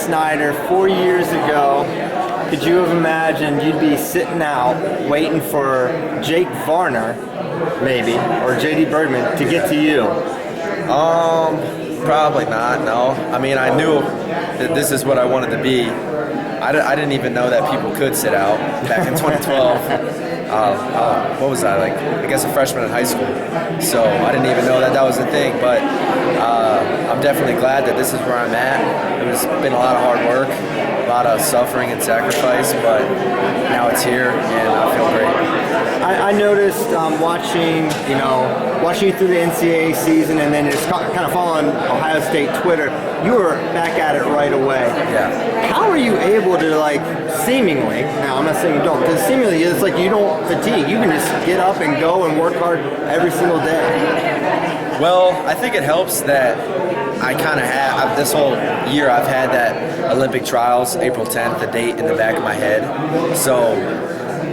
Snyder 4 years ago, could you have imagined you'd be sitting out waiting for Jake Varner, maybe, or JD Bergman to get to you? Probably not, no. I mean, I knew that this is what I wanted to be. I didn't even know that people could sit out back in 2012. What was I, like, I guess a freshman in high school. So I didn't even know that that was a thing, but I'm definitely glad that this is where I'm at. It's been a lot of hard work, a lot of suffering and sacrifice, but now it's here and I feel great. I noticed watching you through the NCAA season and then just kind of following Ohio State Twitter, you were back at it right away. Yeah. How are you able to, like, seemingly, now I'm not saying you don't, because seemingly it's like you don't fatigue. You can just get up and go and work hard every single day. Well, I think it helps that I kind of have, this whole year I've had that Olympic trials, April 10th, the date in the back of my head. So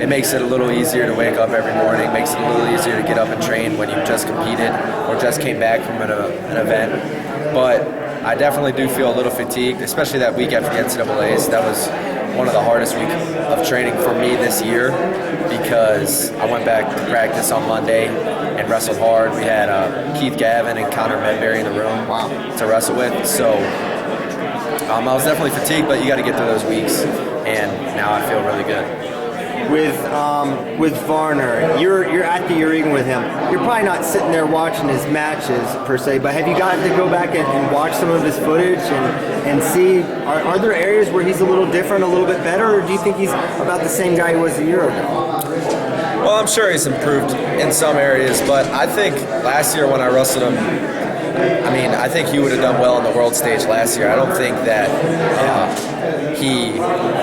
it makes it a little easier to wake up every morning, makes it a little easier to get up and train when you've just competed or just came back from an event. But I definitely do feel a little fatigued, especially that week after the NCAAs. That was one of the hardest weeks of training for me this year because I went back to practice on Monday and wrestled hard. We had Keith Gavin and Connor Medberry in the room to wrestle with. So I was definitely fatigued, but you got to get through those weeks, and now I feel really good. With Varner, you're at the Youre with him. You're probably not sitting there watching his matches per se, but have you gotten to go back and watch some of his footage and see, are there areas where he's a little different, a little bit better, or do you think he's about the same guy he was a year ago? Well, I'm sure he's improved in some areas, but I think last year when I wrestled him, I think he would have done well on the world stage last year. I don't think that he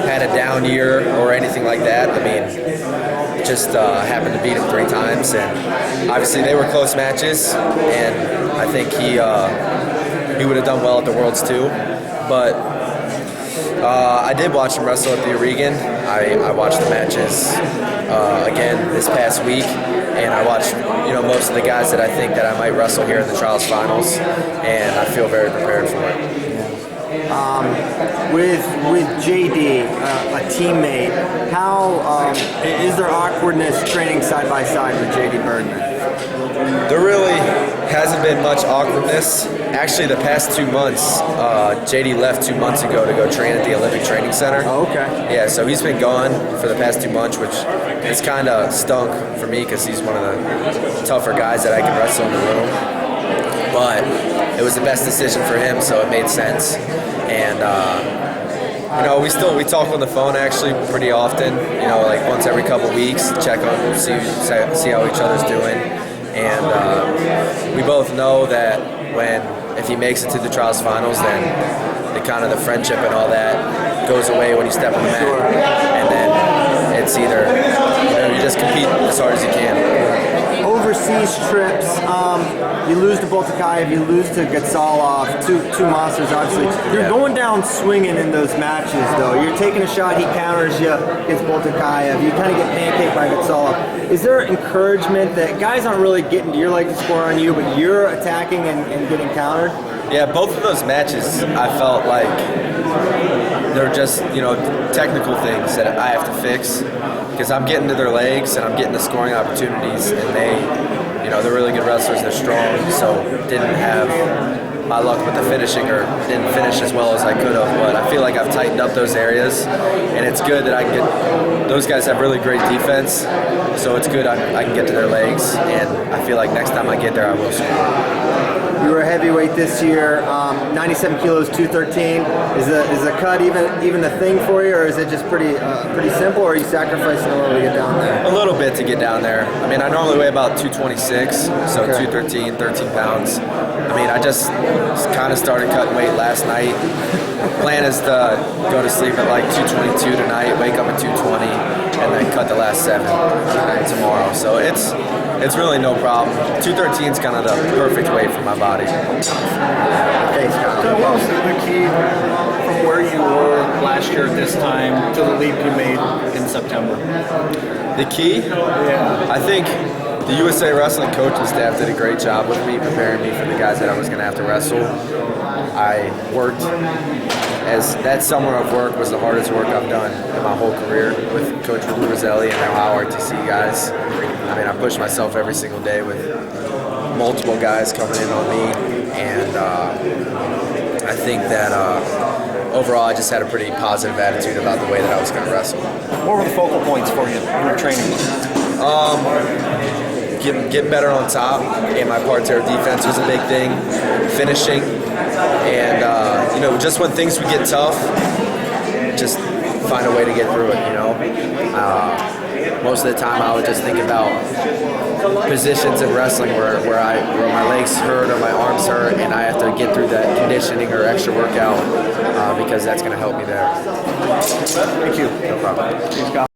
had a down year or anything like that. Just happened to beat him 3 times, and obviously they were close matches, and I think he would have done well at the Worlds too. But I did watch him wrestle at the Oregon. I watched the matches again this past week, and I watched most of the guys that I think that I might wrestle here in the trials finals, and I feel very prepared for it. With JD, a teammate, how is there awkwardness training side by side with JD Bergman? There really hasn't been much awkwardness. Actually, the past 2 months, JD left 2 months ago to go train at the Olympic Training Center. Oh, okay. Yeah, so he's been gone for the past 2 months, which has kind of stunk for me because he's one of the tougher guys that I can wrestle in the room. But it was the best decision for him, so it made sense. And we talk on the phone actually pretty often. Like once every couple weeks, check on, see how each other's doing. And we both know that if he makes it to the trials finals, then the friendship and all that goes away when you step on the mat. And then it's either you just compete as hard as you can. Overseas trips, you lose to Boltakayev, you lose to Gatsalov, two monsters obviously. You're going down swinging in those matches though. You're taking a shot, he counters you against Boltakayev, you kind of get pancaked by Gatsalov. Is there encouragement that guys aren't really getting to your leg to score on you, but you're attacking and getting countered? Yeah, both of those matches I felt like they're just, technical things that I have to fix because I'm getting to their legs and I'm getting the scoring opportunities, and they're really good wrestlers, they're strong, so didn't have my luck with the finishing or didn't finish as well as I could have, but I feel like I've tightened up those areas, and it's good that I can get, those guys have really great defense, so it's good I can get to their legs, and I feel like next time I get there I will score. You were a heavyweight this year, 97 kilos, 213. Is the cut even a thing for you, or is it just pretty simple, or are you sacrificing a little to get down there? A little bit to get down there. I normally weigh about 226, so okay. 213, 13 pounds. I just kind of started cutting weight last night. Plan is to go to sleep at like 222 tonight, wake up at 220, and then cut the last 7 tomorrow. So it's really no problem. 213 is kind of the perfect weight for my body. Thanks, Kyle. So what was the key from where you were last year at this time to the leap you made in September? The key? Yeah. I think the USA Wrestling coaching staff did a great job with me, preparing me for the guys that I was going to have to wrestle. I worked as that summer of work was the hardest work I've done in my whole career with Coach Roselli and our RTC guys. I mean, I push myself every single day with multiple guys coming in on me, and I think that overall I just had a pretty positive attitude about the way that I was going to wrestle. What were the focal points for you in your training? Getting better on top, and my parterre defense was a big thing. Finishing, and just when things would get tough, just find a way to get through it. Most of the time, I would just think about positions in wrestling where my legs hurt or my arms hurt, and I have to get through that conditioning or extra workout because that's going to help me there. Thank you. No problem.